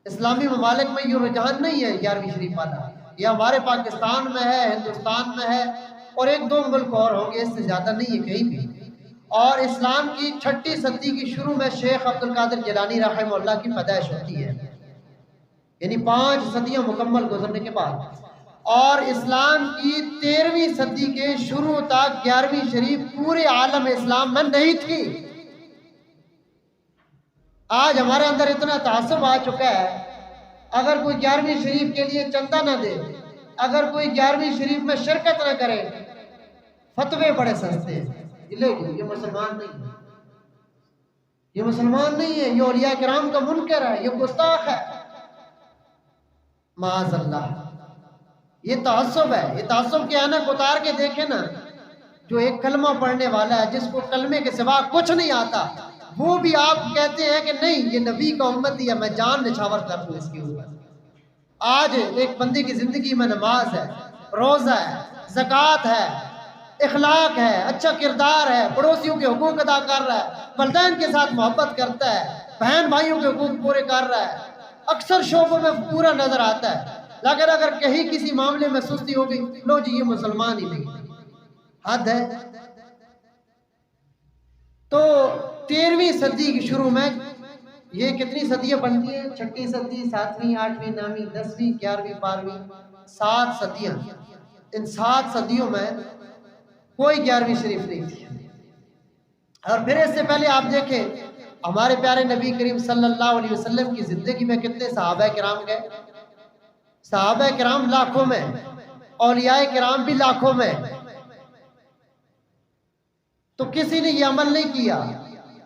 اسلامی ممالک میں یہ رجحان نہیں ہے 11ویں شریف والا، یہ ہمارے پاکستان میں ہے، ہندوستان میں ہے، اور ایک دو ملک اور ہوں گے، اس سے زیادہ نہیں ہے کہیں بھی۔ اور اسلام کی 6 صدی کی شروع میں شیخ عبد القادر جیلانی رحمہ اللہ کی پیدائش ہوتی ہے، یعنی 5 صدیاں مکمل گزرنے کے بعد۔ اور اسلام کی 13ویں صدی کے شروع تک 11ویں شریف پورے عالم اسلام میں نہیں تھی۔ آج ہمارے اندر اتنا تعصب آ چکا ہے، اگر کوئی 11ویں شریف کے لیے چندہ نہ دے، اگر کوئی 11ویں شریف میں شرکت نہ کرے، فتوے بڑے سستے ہیں، یہ مسلمان نہیں ہے، یہ مسلمان نہیں ہے، یہ اولیاء کرام کا منکر ہے، یہ گستاخ ہے، معاذ اللہ۔ یہ تعصب ہے، یہ تعصب کے آنک اتار کے دیکھیں نا، جو ایک کلمہ پڑھنے والا ہے جس کو کلمے کے سوا کچھ نہیں آتا، وہ بھی آپ کہتے ہیں کہ نہیں یہ نبی کا امتی ہے، میں جان نچھاور کر دوں اس کے اوپر۔ آج ایک بندے کی زندگی میں نماز ہے، روزہ ہے، زکوٰۃ ہے، اخلاق ہے، اچھا کردار ہے، پڑوسیوں کے حقوق ادا کر رہا ہے، والدین کے ساتھ محبت کرتا ہے، بہن بھائیوں کے حقوق پورے کر رہا ہے، اکثر شعبوں میں پورا نظر آتا ہے، لیکن اگر کہیں کسی معاملے میں سستی ہو گئی، لو جی یہ مسلمان ہی نہیں، حد ہے۔ تو 13ویں صدی کی شروع میں یہ کتنی صدیاں بنتی ہیں؟ 6 صدی، 7ویں، 8ویں، 9ویں، 10ویں، 11ویں، 12ویں، 7 صدیاں۔ ان 7 صدیوں میں کوئی 11ویں شریف نہیں تھی۔ اور پھر اس سے پہلے آپ دیکھیں ہمارے پیارے نبی کریم صلی اللہ علیہ وسلم کی زندگی میں کتنے صحابہ کرام گئے، صحابہ کرام لاکھوں میں، اولیاء کرام بھی لاکھوں میں، تو کسی نے یہ عمل نہیں کیا۔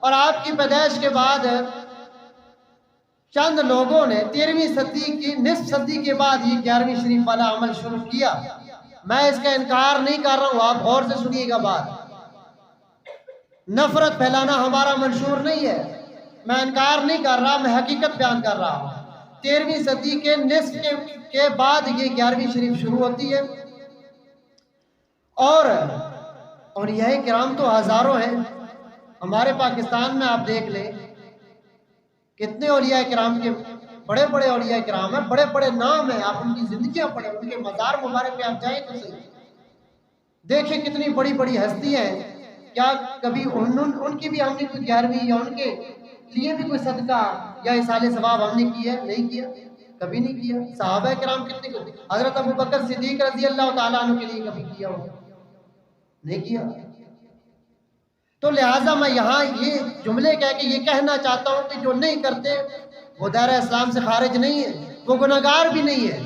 اور آپ کی پیدائش کے بعد چند لوگوں نے 13ویں صدی کی نصف صدی کے بعد یہ 11ویں شریف والا عمل شروع کیا۔ میں اس کا انکار نہیں کر رہا ہوں، آپ غور سے سنیے گا بات۔ نفرت پھیلانا ہمارا منشور نہیں ہے، میں انکار نہیں کر رہا، میں حقیقت بیان کر رہا ہوں۔ 13ویں صدی کے نصف کے بعد یہ 11ویں شریف شروع ہوتی ہے، اور اولیاء کرام تو ہزاروں ہیں۔ ہمارے پاکستان میں آپ دیکھ لیں کتنے اولیاء کرام کے بڑے بڑے اولیاء کرام ہیں، بڑے بڑے نام ہیں، آپ ان کی زندگیاں پڑھیں، ان کے مزار مبارک پہ آپ جائیں تو صحیح، دیکھیں کتنی بڑی بڑی ہستیاں ہیں۔ کیا کبھی ان کی بھی ہم نے کوئی 11ویں یا ان کے لیے بھی کوئی صدقہ یا اصالہ ثواب ہم نے کیا؟ نہیں کیا، کبھی نہیں کیا۔ صحابہ کرام کتنے کو، حضرت ابوبکر صدیق رضی اللہ تعالیٰ عنہ کے لیے کبھی کیا ہو؟ نہیں کیا۔ تو لہٰذا میں یہاں یہ جملے کہہ کے یہ کہنا چاہتا ہوں کہ جو نہیں کرتے وہ دائرہ اسلام سے خارج نہیں ہے، وہ گناہگار بھی نہیں ہے۔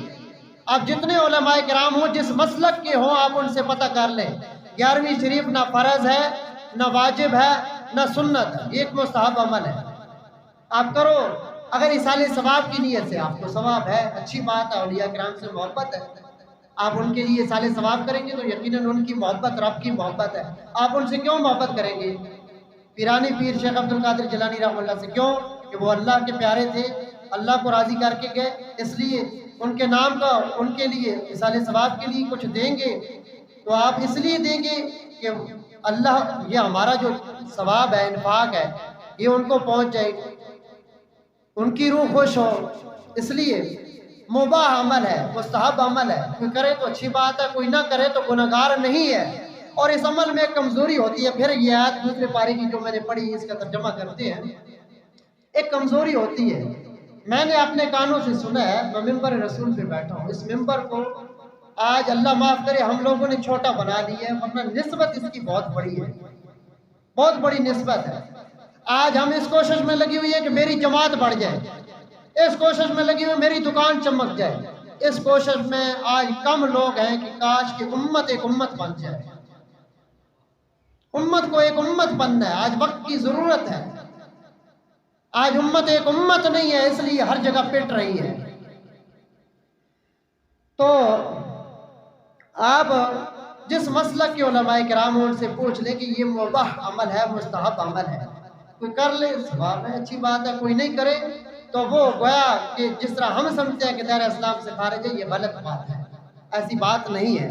آپ جتنے علماء کرام ہوں، جس مسلک کے ہوں، آپ ان سے پتہ کر لیں 11ویں شریف نہ فرض ہے، نہ واجب ہے، نہ سنت ہے، ایک مستحب عمل ہے۔ آپ کرو، اگر اصالہ ثواب کی نیت سے آپ کو ثواب ہے، اچھی بات ہے، اولیاء کرام سے محبت ہے، آپ ان کے لیے اصالہ ثواب کریں گے تو یقیناً ان کی محبت رب کی محبت ہے۔ آپ ان سے کیوں محبت کریں گے؟ پیرانی پیر شیخ عبد القادر جیلانی رحمہ اللہ سے کیوں؟ کہ وہ اللہ کے پیارے تھے، اللہ کو راضی کر کے گئے، اس لیے ان کے نام کا ان کے لیے اصالہ ثواب کے لیے کچھ دیں گے تو آپ اس لیے دیں گے کہ اللہ یہ ہمارا جو ثواب ہے، انفاق ہے، یہ ان کو پہنچ جائے، ان کی روح خوش ہو، اس لیے مباح عمل ہے، مستحب عمل ہے، کوئی کرے تو اچھی بات ہے، کوئی نہ کرے تو گناہگار نہیں ہے۔ اور اس عمل میں ایک کمزوری ہوتی ہے، پھر یہ آیت دوسرے پارے کی جو میں نے پڑھی اس کا ترجمہ کرتے ہیں، ایک کمزوری ہوتی ہے۔ میں نے اپنے کانوں سے سنا ہے، میں ممبر رسول پہ بیٹھا ہوں، اس ممبر کو آج اللہ معاف کرے ہم لوگوں نے چھوٹا بنا لیا ہے، ورنہ نسبت اس کی بہت بڑی ہے، بہت بڑی نسبت ہے۔ آج ہم اس کوشش میں لگی ہوئی ہے کہ میری جماعت بڑھ جائے، اس کوشش میں لگی ہوئی میری دکان چمک جائے، اس کوشش میں آج کم لوگ ہیں کہ کاش کہ امت ایک امت بن جائے، امت کو ایک امت بننا ہے، آج وقت کی ضرورت ہے۔ آج امت ایک امت نہیں ہے، اس لیے ہر جگہ پٹ رہی ہے۔ تو آپ جس مسلک کے علماء کرام ان سے پوچھ لیں کہ یہ مباح عمل ہے، مستحب عمل ہے، کوئی کر لے ثواب ہے، اچھی بات ہے، کوئی نہیں کرے تو وہ گویا کہ جس طرح ہم سمجھتے ہیں کہ دائرہ اسلام سے خارج ہے، یہ غلط بات ہے، ایسی بات نہیں ہے۔